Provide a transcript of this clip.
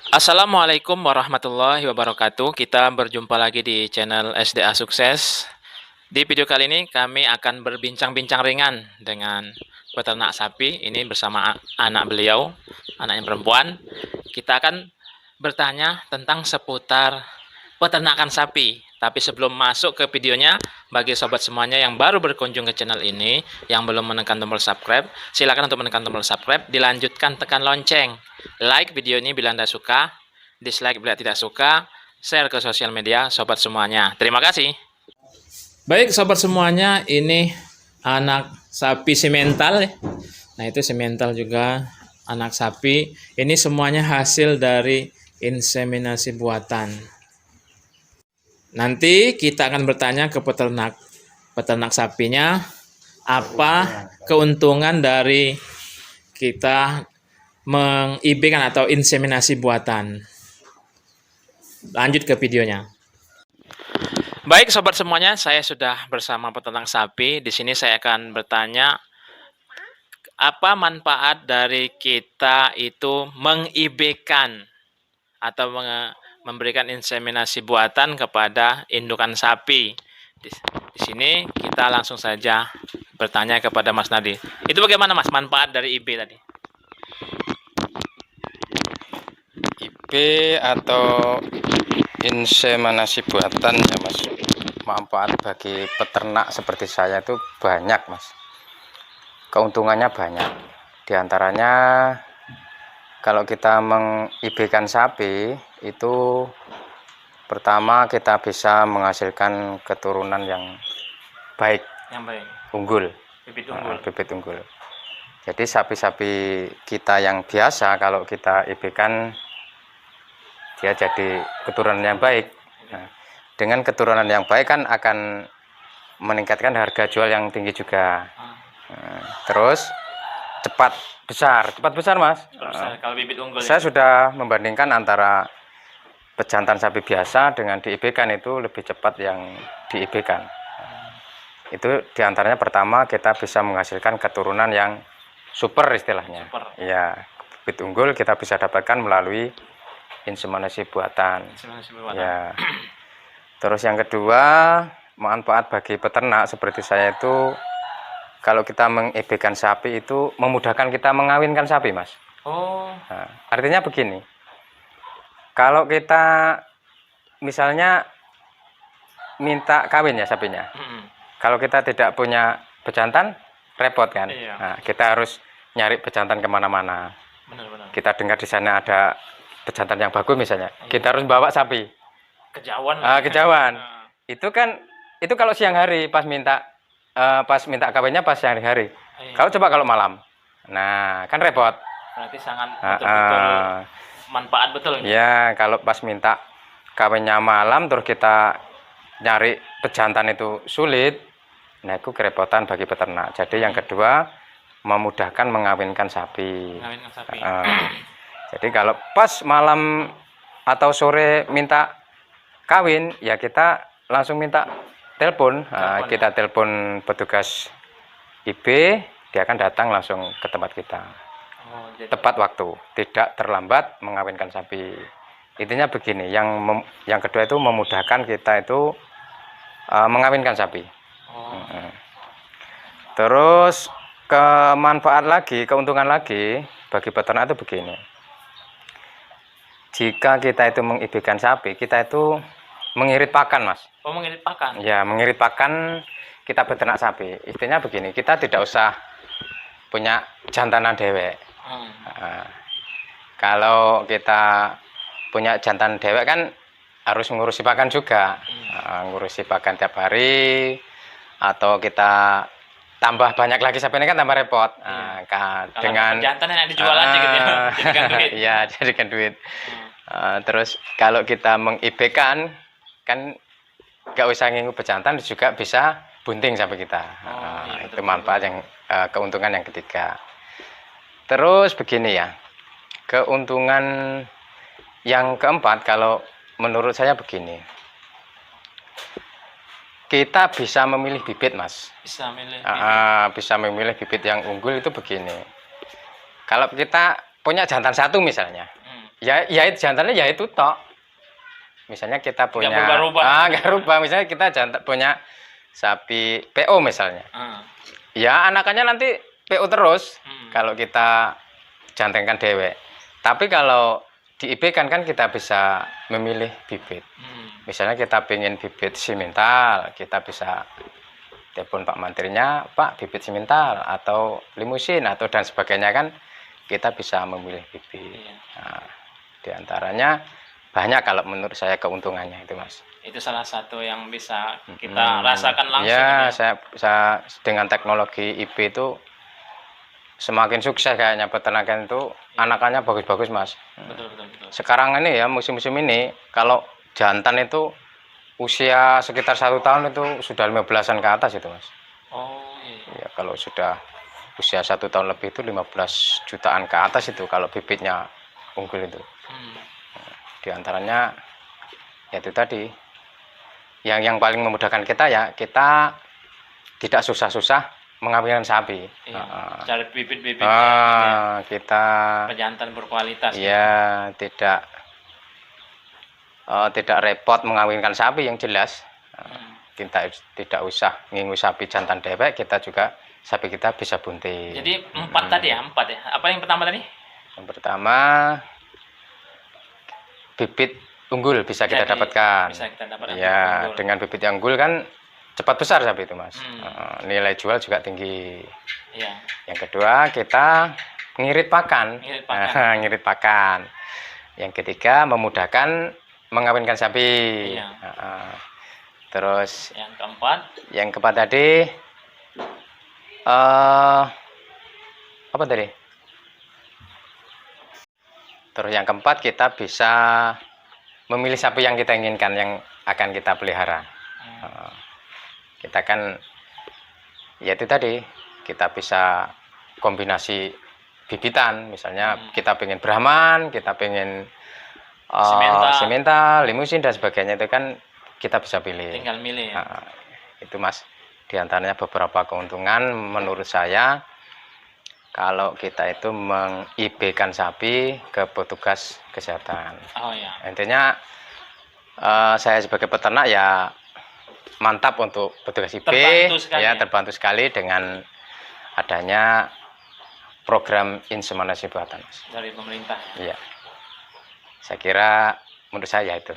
Assalamualaikum warahmatullahi wabarakatuh. Kita berjumpa lagi di channel SDA Sukses. Di video kali ini kami akan berbincang-bincang ringan dengan peternak sapi. Ini bersama anak beliau, anak yang perempuan. Kita akan bertanya tentang seputar peternakan sapi. Tapi sebelum masuk ke videonya, bagi sobat semuanya yang baru berkunjung ke channel ini, yang belum menekan tombol subscribe, silakan untuk menekan tombol subscribe, dilanjutkan tekan lonceng. Like video ini bila Anda suka, dislike bila tidak suka, share ke sosial media sobat semuanya. Terima kasih. Baik sobat semuanya, ini anak sapi simental. Nah itu simental juga anak sapi. Ini semuanya hasil dari inseminasi buatan. Nanti kita akan bertanya ke peternak sapinya, apa keuntungan dari kita meng-IB-kan atau inseminasi buatan. Lanjut ke videonya. Baik sobat semuanya, saya sudah bersama peternak sapi. Di sini saya akan bertanya, apa manfaat dari kita itu meng-IB-kan atau memberikan inseminasi buatan kepada indukan sapi. Di sini kita langsung saja bertanya kepada Mas Nadi. Itu bagaimana Mas manfaat dari IB tadi? IB atau inseminasi buatan ya Mas, manfaat bagi peternak seperti saya itu banyak Mas, keuntungannya banyak. Diantaranya kalau kita meng-IB-kan sapi itu pertama kita bisa menghasilkan keturunan yang baik, unggul, bibit unggul. Jadi sapi-sapi kita yang biasa kalau kita IB-kan dia jadi keturunan yang baik. Nah, dengan keturunan yang baik kan akan meningkatkan harga jual yang tinggi juga. Nah, terus cepat besar Mas. Kalau bibit unggul. Saya sudah membandingkan antara pejantan sapi biasa dengan di-IB-kan itu lebih cepat yang di-IB-kan. Itu diantaranya pertama kita bisa menghasilkan keturunan yang super istilahnya. Ya, bibit unggul kita bisa dapatkan melalui inseminasi buatan. Ya. Terus yang kedua, manfaat bagi peternak seperti saya itu kalau kita meng-IB-kan sapi itu memudahkan kita mengawinkan sapi, Mas. Nah, artinya begini. Kalau kita misalnya minta kawin ya sapinya. Kalau kita tidak punya bejantan, repot kan? Nah, kita harus nyari bejantan kemana-mana. Kita dengar di sana ada bejantan yang bagus misalnya, kita harus bawa sapi. Kejauhan. Itu kan, itu kalau siang hari pas minta kawinnya pas siang hari. Kalau coba kalau malam, nah kan repot. Berarti sangat betul-betul manfaat betul. Ya kalau pas minta kawinnya malam terus kita nyari pejantan itu sulit, nah itu kerepotan bagi peternak. Jadi yang kedua memudahkan mengawinkan sapi. Jadi kalau pas malam atau sore minta kawin ya kita langsung minta telepon. Nah, kita telepon petugas IB, dia akan datang langsung ke tempat kita. Tepat waktu, tidak terlambat mengawinkan sapi. Intinya begini, yang kedua itu memudahkan kita itu mengawinkan sapi. Terus keuntungan lagi bagi peternak itu begini. Jika kita itu meng-IB-kan sapi, kita itu mengirit pakan, Mas. Mengirit pakan? Ya, mengirit pakan kita beternak sapi. Istilahnya begini, kita tidak usah punya jantanan dewek. Nah, kalau kita punya jantan dewek kan harus ngurusi pakan juga. Ngurusi pakan tiap hari, atau kita tambah banyak lagi sapi ini kan tambah repot. Dengan jantan yang dijual aja gitu ya, jadikan duit. Iya, jadikan duit. Terus kalau kita meng-IB-kan kan nggak usah ngingu bejantan, juga bisa bunting sapi kita. Itu manfaat yang keuntungan yang ketiga. Terus begini ya, keuntungan yang keempat kalau menurut saya begini, kita bisa memilih bibit, Mas. Bisa memilih bisa memilih bibit yang unggul itu begini. Kalau kita punya jantan satu misalnya, Ya itu jantannya ya itu tok. Misalnya kita punya berubah-ubah. nggak rubah. Misalnya kita jantan punya sapi PO misalnya. Ya anakannya nanti PO terus kalau kita jantengkan dewek. Tapi kalau di IB kan kita bisa memilih bibit. Misalnya kita pengen bibit simental, kita bisa telepon Pak Menterinya, Pak bibit simental atau limusin atau dan sebagainya kan kita bisa memilih bibit. Nah, diantaranya banyak kalau menurut saya keuntungannya itu Mas. Itu salah satu yang bisa kita rasakan langsung. Ya, saya dengan teknologi IB itu semakin sukses kayaknya peternakan itu anakannya bagus-bagus Mas. Betul. Sekarang ini ya musim-musim ini kalau jantan itu usia sekitar 1 tahun itu sudah 15-an ke atas itu Mas. Oh iya. Ya kalau sudah usia 1 tahun lebih itu 15 jutaan ke atas itu kalau bibitnya unggul itu. Di antaranya ya itu tadi yang paling memudahkan kita ya kita tidak susah-susah mengawinkan sapi. Cari bibit-bibit kita pejantan berkualitas. Ya tidak repot mengawinkan sapi yang jelas. Kita tidak usah ngingu sapi jantan dewek, kita juga sapi kita bisa bunting. Jadi 4 tadi ya, 4 ya. Apa yang pertama tadi? Yang pertama bibit unggul bisa kita dapatkan. Bisa kita dapatkan. Ya, dengan bibit yang unggul kan cepat besar sapi itu Mas. Nilai jual juga tinggi. Iya. Yang kedua kita ngirit pakan. Ngirit pakan. Yang ketiga memudahkan mengawinkan sapi. Terus yang keempat tadi apa tadi? Terus yang keempat kita bisa memilih sapi yang kita inginkan yang akan kita pelihara. Kita kan ya itu tadi kita bisa kombinasi bibitan, misalnya kita pengen Brahman, kita pengen simental, limusin dan sebagainya itu kan kita bisa pilih. Tinggal milih. Itu Mas, diantaranya beberapa keuntungan menurut saya kalau kita itu meng-IB-kan sapi ke petugas kesehatan. Intinya saya sebagai peternak ya mantap untuk petugas IB, terbantu sekali dengan adanya program inseminasi buatan Mas. Dari pemerintah. Iya. Saya kira menurut saya itu.